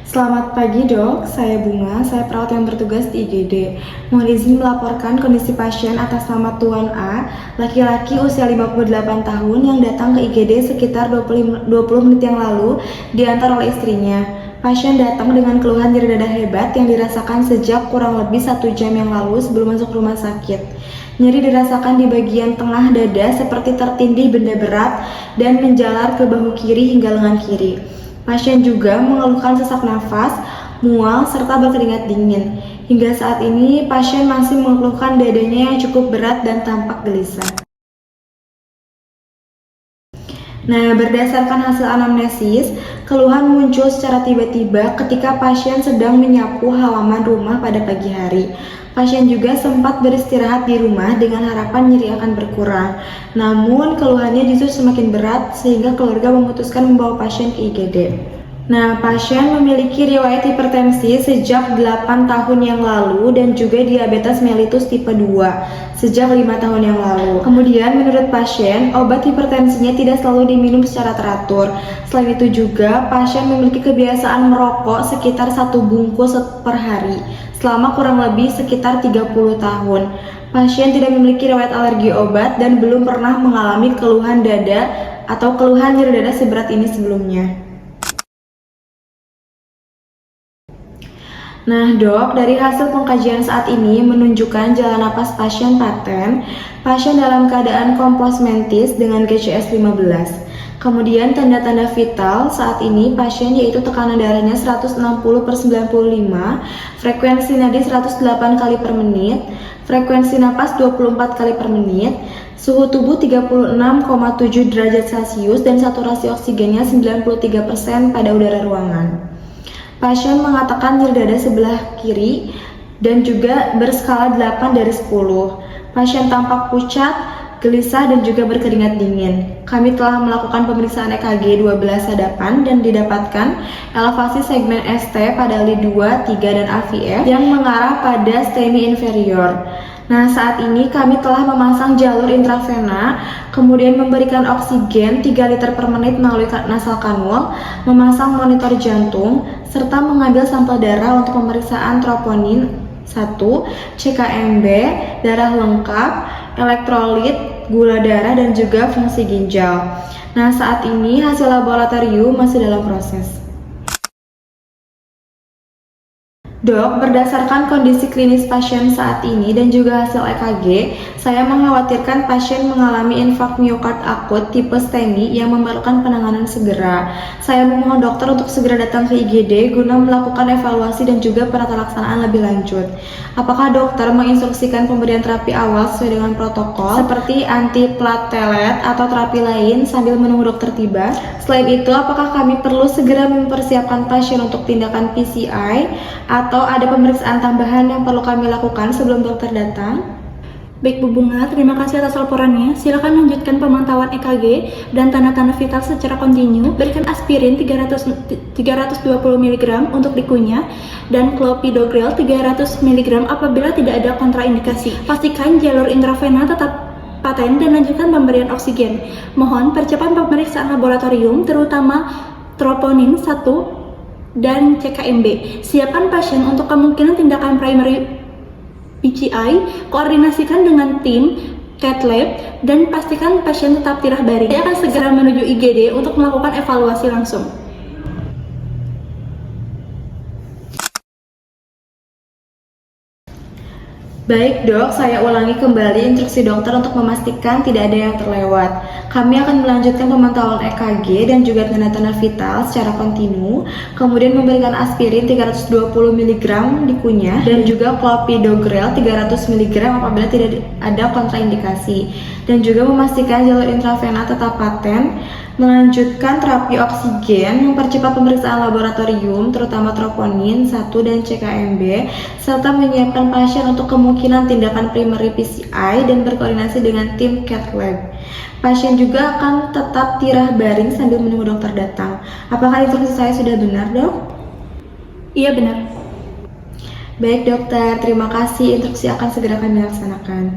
Selamat pagi dok, saya Bunga, saya perawat yang bertugas di IGD. Mohon izin melaporkan kondisi pasien atas nama Tuan A, laki-laki usia 58 tahun yang datang ke IGD sekitar 20 menit yang lalu diantar oleh istrinya. Pasien datang dengan keluhan nyeri dada hebat yang dirasakan sejak kurang lebih 1 jam yang lalu sebelum masuk rumah sakit. Nyeri dirasakan di bagian tengah dada seperti tertindih benda berat dan menjalar ke bahu kiri hingga lengan kiri. Pasien juga mengeluhkan sesak nafas, mual, serta berkeringat dingin. Hingga saat ini, pasien masih mengeluhkan dadanya yang cukup berat dan tampak gelisah. Nah, berdasarkan hasil anamnesis, keluhan muncul secara tiba-tiba ketika pasien sedang menyapu halaman rumah pada pagi hari. Pasien juga sempat beristirahat di rumah dengan harapan nyeri akan berkurang. Namun, keluhannya justru semakin berat sehingga keluarga memutuskan membawa pasien ke IGD. Nah, pasien memiliki riwayat hipertensi sejak 8 tahun yang lalu dan juga diabetes mellitus tipe 2 sejak 5 tahun yang lalu. Kemudian menurut pasien, obat hipertensinya tidak selalu diminum secara teratur. Selain itu juga, pasien memiliki kebiasaan merokok sekitar 1 bungkus per hari selama kurang lebih sekitar 30 tahun. Pasien tidak memiliki riwayat alergi obat dan belum pernah mengalami keluhan dada atau keluhan nyeri dada seberat ini sebelumnya. Nah dok, dari hasil pengkajian saat ini menunjukkan jalan napas pasien paten, pasien dalam keadaan kompos mentis dengan GCS 15. Kemudian tanda-tanda vital saat ini pasien yaitu tekanan darahnya 160/95, frekuensi nadi 108 kali per menit, frekuensi napas 24 kali per menit, suhu tubuh 36,7 derajat Celcius dan saturasi oksigennya 93% pada udara ruangan. Pasien mengatakan nyeri dada sebelah kiri dan juga berskala 8 dari 10. Pasien tampak pucat, gelisah dan juga berkeringat dingin. Kami telah melakukan pemeriksaan EKG 12 sadapan dan didapatkan elevasi segmen ST pada LI2, 3 dan AVF yang mengarah pada STEMI inferior. Nah, saat ini kami telah memasang jalur intravena, kemudian memberikan oksigen 3 liter per menit melalui nasal kanul, memasang monitor jantung, serta mengambil sampel darah untuk pemeriksaan troponin 1, CKMB, darah lengkap, elektrolit, gula darah, dan juga fungsi ginjal. Nah, saat ini hasil laboratorium masih dalam proses. Dok, berdasarkan kondisi klinis pasien saat ini dan juga hasil EKG, saya mengkhawatirkan pasien mengalami infak miokard akut tipe STEMI yang memerlukan penanganan segera. Saya memohon dokter untuk segera datang ke IGD guna melakukan evaluasi dan juga penata laksanaan lebih lanjut. Apakah dokter menginstruksikan pemberian terapi awal sesuai dengan protokol seperti antiplatelet atau terapi lain sambil menunggu dokter tiba? Selain itu, apakah kami perlu segera mempersiapkan pasien untuk tindakan PCI atau ada pemeriksaan tambahan yang perlu kami lakukan sebelum dokter datang? Baik Bu Bunga, terima kasih atas laporannya. Silakan lanjutkan pemantauan EKG dan tanda-tanda vital secara kontinu. Berikan aspirin 320 mg untuk dikunyah dan clopidogrel 300 mg apabila tidak ada kontraindikasi. Pastikan jalur intravena tetap paten dan lanjutkan pemberian oksigen. Mohon percepat pemeriksaan laboratorium terutama troponin 1 dan CKMB. Siapkan pasien untuk kemungkinan tindakan primary PCI, koordinasikan dengan tim cath lab dan pastikan pasien tetap tirah baring. Saya akan segera menuju IGD untuk melakukan evaluasi langsung. Baik dok, saya ulangi kembali instruksi dokter untuk memastikan tidak ada yang terlewat. Kami akan melanjutkan pemantauan EKG dan juga tanda-tanda vital secara kontinu, kemudian memberikan aspirin 320 mg dikunyah dan juga clopidogrel 300 mg apabila tidak ada kontraindikasi, dan juga memastikan jalur intravena tetap paten, melanjutkan terapi oksigen, mempercepat pemeriksaan laboratorium terutama troponin 1 dan CKMB, serta menyiapkan pasien untuk kemungkinan tindakan primary PCI dan berkoordinasi dengan tim cath lab. Pasien juga akan tetap tirah baring sambil menunggu dokter datang. Apakah instruksi saya sudah benar, dok? Iya, benar. Baik dokter, terima kasih. Instruksi akan segera kami laksanakan.